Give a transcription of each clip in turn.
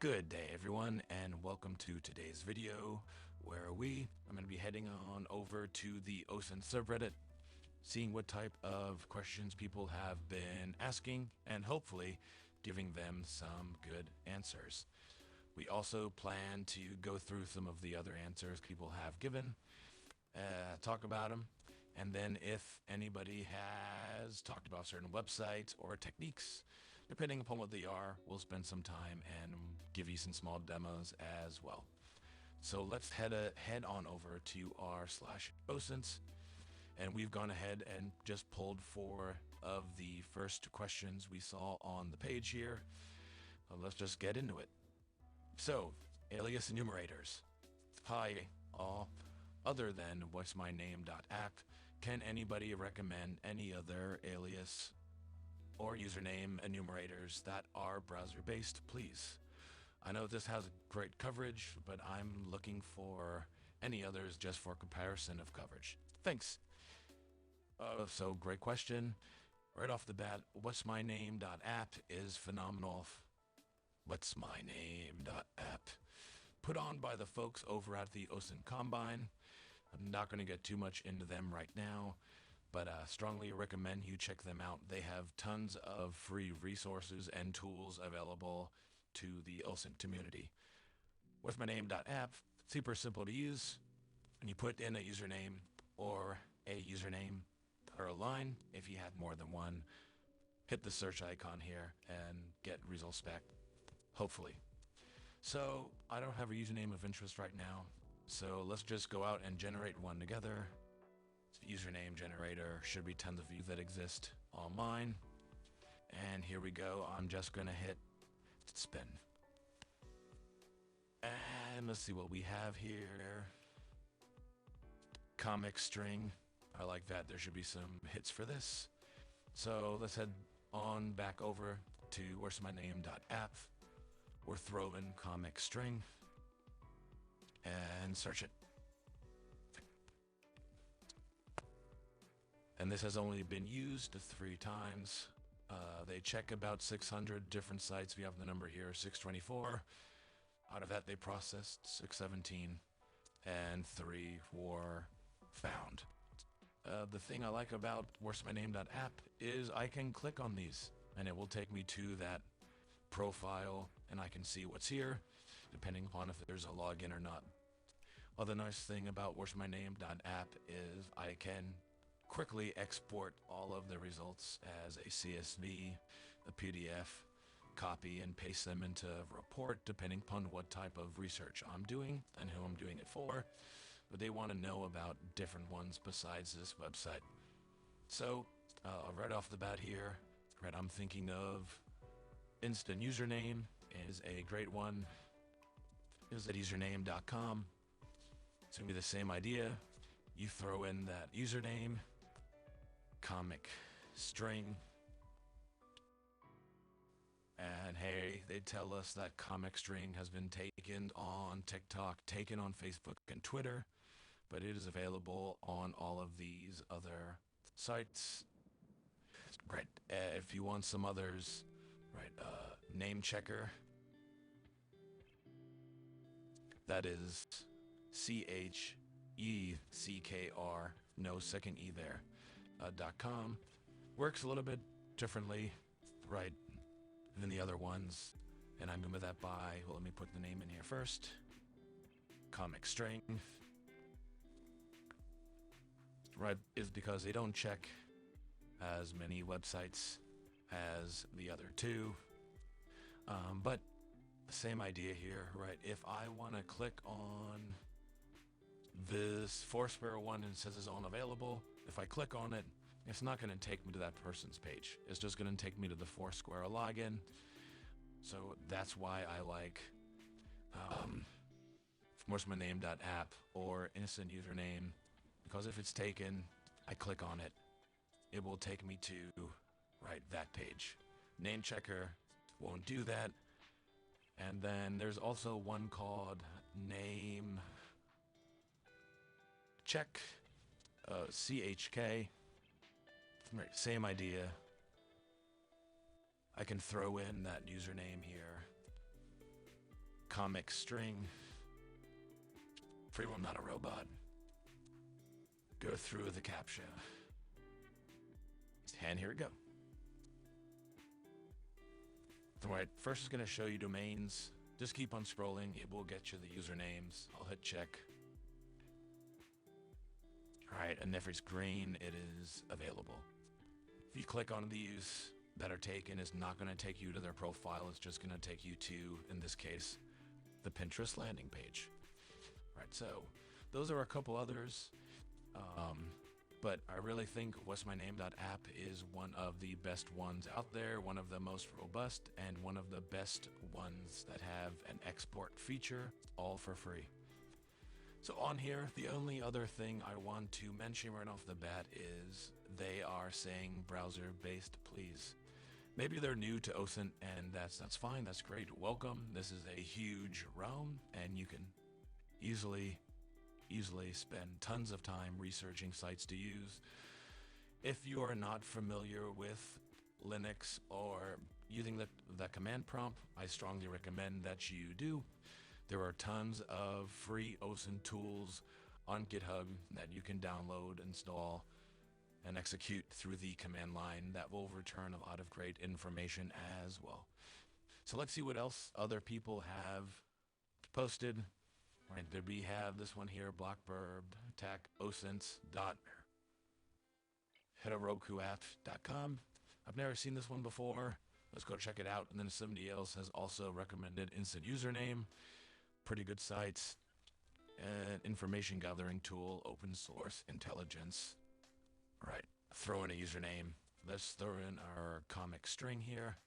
Good day everyone, and welcome to today's video where I'm going to be heading on over to the OSINT subreddit, seeing what type of questions people have been asking and hopefully giving them some good answers. We also plan to go through some of the other answers people have given, talk about them, and then if anybody has talked about certain websites or techniques, depending upon what they are, we'll spend some time and give you some small demos as well. So let's head on over to r/OSINT, and we've gone ahead and just pulled 4 of the first questions we saw on the page here. Let's just get into it. So, alias enumerators. Hi, all. Other than what'smyname.app, can anybody recommend any other alias or username enumerators that are browser-based, please? I know this has great coverage, but I'm looking for any others just for comparison of coverage. Thanks. So great question. Right off the bat, what'smyname.app is phenomenal. What'smyname.app. Put on by the folks over at the OSINT Combine. I'm not going to get too much into them right now, but strongly recommend you check them out. They have tons of free resources and tools available to the OSINT community. What'smyname.app, super simple to use. And you put in a username or a username per line. If you have more than one, hit the search icon here and get results back, hopefully. So I don't have a username of interest right now, so let's just go out and generate one together. Username generator, should be tons of you that exist online. And here we go. I'm just gonna hit spin. And let's see what we have here. Comic string. I like that. There should be some hits for this. So let's head on back over to what'smyname.app. We're throwing comic string and search it. And this has only been used 3 times. They check about 600 different sites. We have the number here, 624. Out of that, they processed 617, and 3 were found. The thing I like about what'smyname.app is I can click on these, and it will take me to that profile, and I can see what's here, depending upon if there's a login or not. Other nice thing about what'smyname.app is I can quickly export all of the results as a CSV, a PDF, copy and paste them into a report, depending upon what type of research I'm doing and who I'm doing it for. But they want to know about different ones besides this website. So right off the bat here, I'm thinking of instant username is a great one. Is at username.com. It's gonna be the same idea. You throw in that username, comic string, and hey, they tell us that comic string has been taken on TikTok, taken on Facebook and Twitter, but it is available on all of these other sites. Right, if you want some others, right, name checker. That is CHECKR, no second E there, .com. Works a little bit differently, right, than the other ones. And I'm going with that by, well, let me put the name in here first. Comic string. Right, is because they don't check as many websites as the other 2. But same idea here, right? If I want to click on this Foursquare one and it says it's unavailable, if I click on it, it's not going to take me to that person's page. It's just going to take me to the Foursquare login. So that's why I like what'smyname.app or instant username, because if it's taken, I click on it, it will take me to that page. Name checker won't do that. And then there's also one called name check, CHK. Same idea. I can throw in that username here comic string. Freeman, not a robot. Go through the CAPTCHA. And here we go. Alright, first is going to show you domains. Just keep on scrolling. It will get you the usernames. I'll hit check. Alright, and if it's green, it is available. If you click on these that are taken, it's not going to take you to their profile. It's just going to take you to, in this case, the Pinterest landing page. Right, so those are a couple others. But I really think what'smyname.app is one of the best ones out there, one of the most robust, and one of the best ones that have an export feature, all for free. So on here, the only other thing I want to mention right off the bat is they are saying browser-based, please. Maybe they're new to OSINT, and that's fine, that's great, welcome. This is a huge realm, and you can easily spend tons of time researching sites to use. If you are not familiar with Linux or using the command prompt, I strongly recommend that you do. There are tons of free OSINT tools on GitHub that you can download, install, and execute through the command line that will return a lot of great information as well. So let's see what else other people have posted. Right, there we have this one here, Blackbird, attack osint.herokuapp.com. I've never seen this one before. Let's go check it out. And then somebody else has also recommended Instant Username. Pretty good sites. And information gathering tool, open source, intelligence. All right, throw in a username. Let's throw in our comic string here.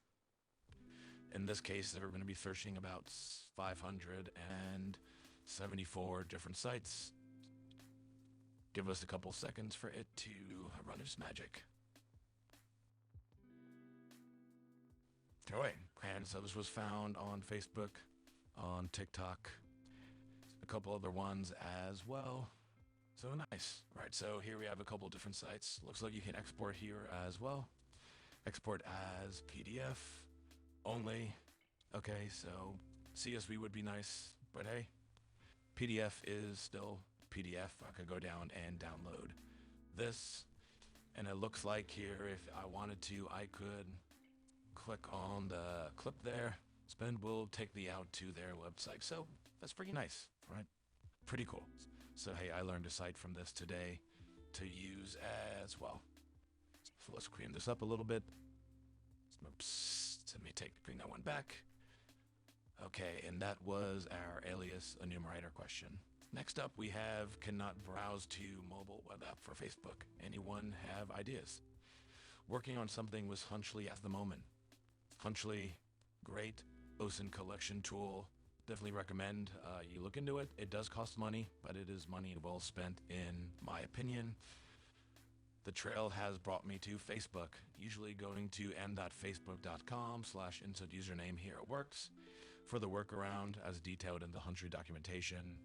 In this case, they're going to be searching about 574 different sites. Give us a couple seconds for it to run its magic. Alright, and so this was found on Facebook, on TikTok, a couple other ones as well. So nice. Right, so here we have a couple different sites. Looks like you can export here as well. Export as PDF only. Okay, so CSV would be nice, but hey, PDF is still PDF. I could go down and download this, and it looks like here, if I wanted to, I could click on the clip there. Spend will take me out to their website. So that's pretty nice, right? Pretty cool. So hey, I learned a site from this today to use as well. So let's clean this up a little bit. Oops, let me bring that one back. Okay, and that was our alias enumerator question. Next up, we have cannot browse to mobile web app for Facebook. Anyone have ideas? Working on something with Hunchly at the moment. Hunchly, great OSINT collection tool. Definitely recommend you look into it. It does cost money, but it is money well spent in my opinion. The trail has brought me to Facebook, usually going to m.facebook.com/insert username. Here it works. For the workaround, as detailed in the Hunchly documentation,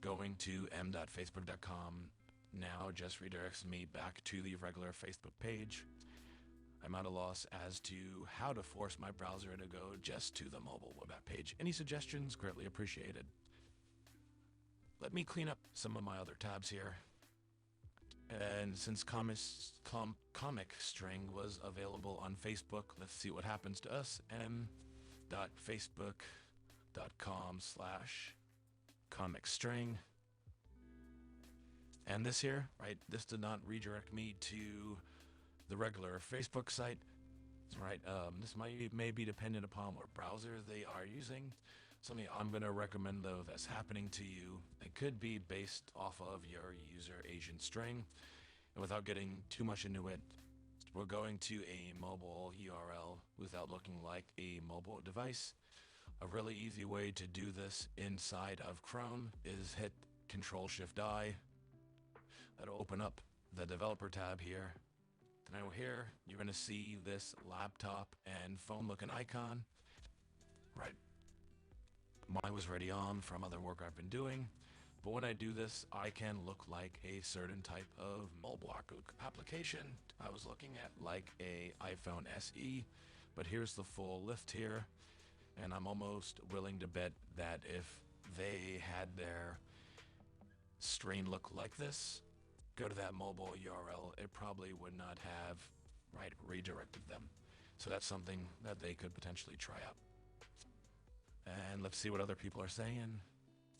going to m.facebook.com now just redirects me back to the regular Facebook page. I'm at a loss as to how to force my browser to go just to the mobile web app page. Any suggestions? Greatly appreciated. Let me clean up some of my other tabs here. And since comic string was available on Facebook, let's see what happens to us. m.facebook.com/comic string. And this here, right, this did not redirect me to the regular Facebook site, right? This may be dependent upon what browser they are using. Something I'm going to recommend, though, that's happening to you, it could be based off of your user agent string. And without getting too much into it, we're going to a mobile URL without looking like a mobile device. A really easy way to do this inside of Chrome is hit Control-Shift-I. That'll open up the developer tab here. Now here, you're going to see this laptop and phone looking icon. Right. Mine was already on from other work I've been doing. But when I do this, I can look like a certain type of mobile application. I was looking at like a iPhone SE, but here's the full list here. And I'm almost willing to bet that if they had their screen look like this, go to that mobile URL, it probably would not have redirected them. So that's something that they could potentially try out. And let's see what other people are saying.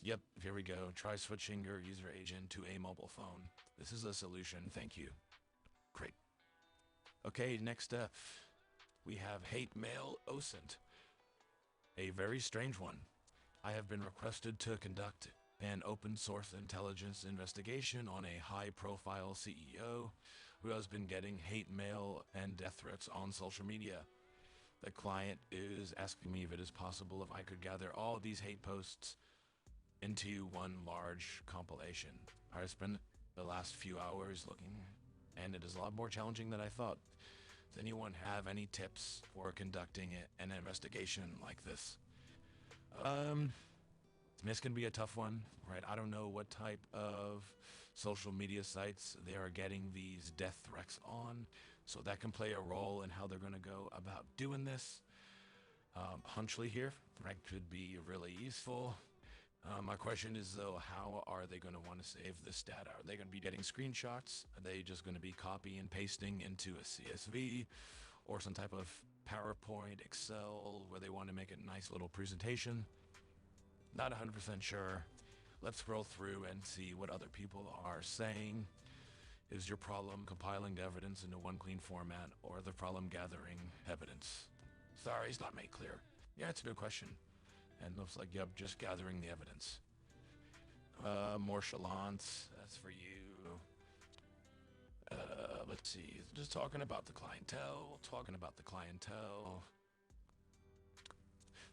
Yep, here we go. Try switching your user agent to a mobile phone. This is a solution. Thank you. Great. Okay, next up, we have hate mail OSINT. A very strange one. I have been requested to conduct an open source intelligence investigation on a high-profile CEO who has been getting hate mail and death threats on social media. The client is asking me if it is possible if I could gather all these hate posts into one large compilation. I spent the last few hours looking, and it is a lot more challenging than I thought. Does anyone have any tips for conducting an investigation like this? This can be a tough one, right? I don't know what type of social media sites they are getting these death threats on, so that can play a role in how they're going to go about doing this. Hunchly here, right, could be really useful. My question is, though, how are they going to want to save this data? Are they going to be getting screenshots? Are they just going to be copy and pasting into a CSV or some type of PowerPoint, Excel, where they want to make a nice little presentation? Not 100% sure. Let's scroll through and see what other people are saying. Is your problem compiling the evidence into one clean format, or the problem gathering evidence? Sorry, it's not made clear. Yeah, it's a good question. And looks like, yep, just gathering the evidence. More chalants, that's for you. Let's see, just talking about the clientele.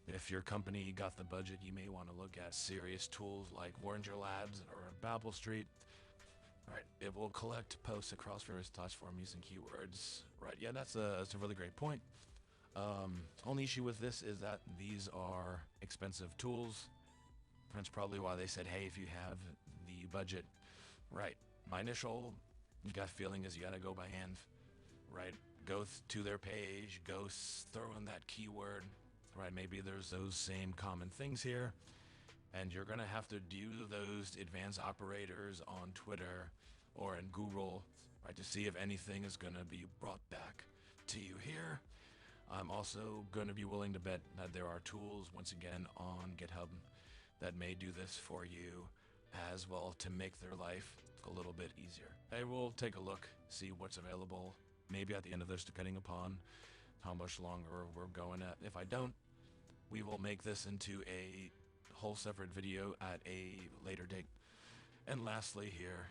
If your company got the budget, you may want to look at serious tools like Warringer Labs or Babel Street. Right, it will collect posts across various platforms using keywords. Right, yeah, that's a really great point. Only issue with this is that these are expensive tools. That's probably why they said, hey, if you have the budget. Right, my initial gut feeling is you gotta go by hand. Right, go to their page, go throw in that keyword. Right, maybe there's those same common things here, and you're gonna have to do those advanced operators on Twitter or in Google, right, to see if anything is gonna be brought back to you here. I'm also gonna be willing to bet that there are tools, once again, on GitHub that may do this for you as well to make their life a little bit easier. I will take a look, see what's available, maybe at the end of this, depending upon how much longer we're going at. If I don't, we will make this into a whole separate video at a later date. And lastly here,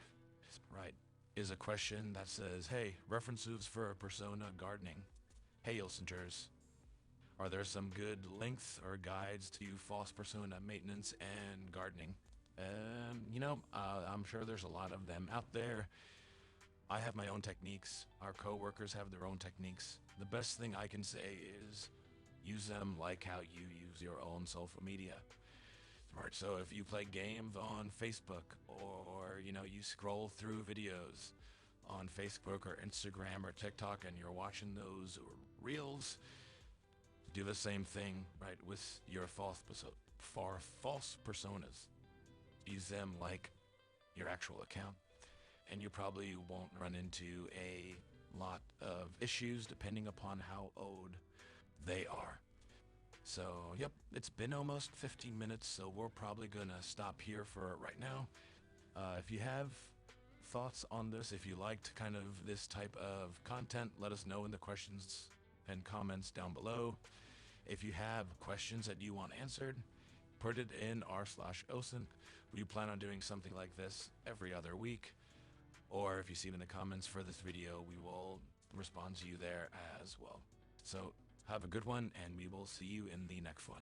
right, is a question that says, hey, references for persona gardening. Hey, Ilsingers, are there some good links or guides to false persona maintenance and gardening? I'm sure there's a lot of them out there. I have my own techniques. Our coworkers have their own techniques. The best thing I can say is use them like how you use your own social media. Right, so if you play games on Facebook, or you scroll through videos on Facebook or Instagram or TikTok and you're watching those reels, do the same thing, right, with your false personas. Use them like your actual account, and you probably won't run into a lot of issues depending upon how old they are. So, yep, it's been almost 15 minutes, so we're probably gonna stop here for right now. If you have thoughts on this, if you liked kind of this type of content, let us know in the questions and comments down below. If you have questions that you want answered, put it in r/OSINT. We plan on doing something like this every other week. Or if you see it in the comments for this video, we will respond to you there as well. So have a good one, and we will see you in the next one.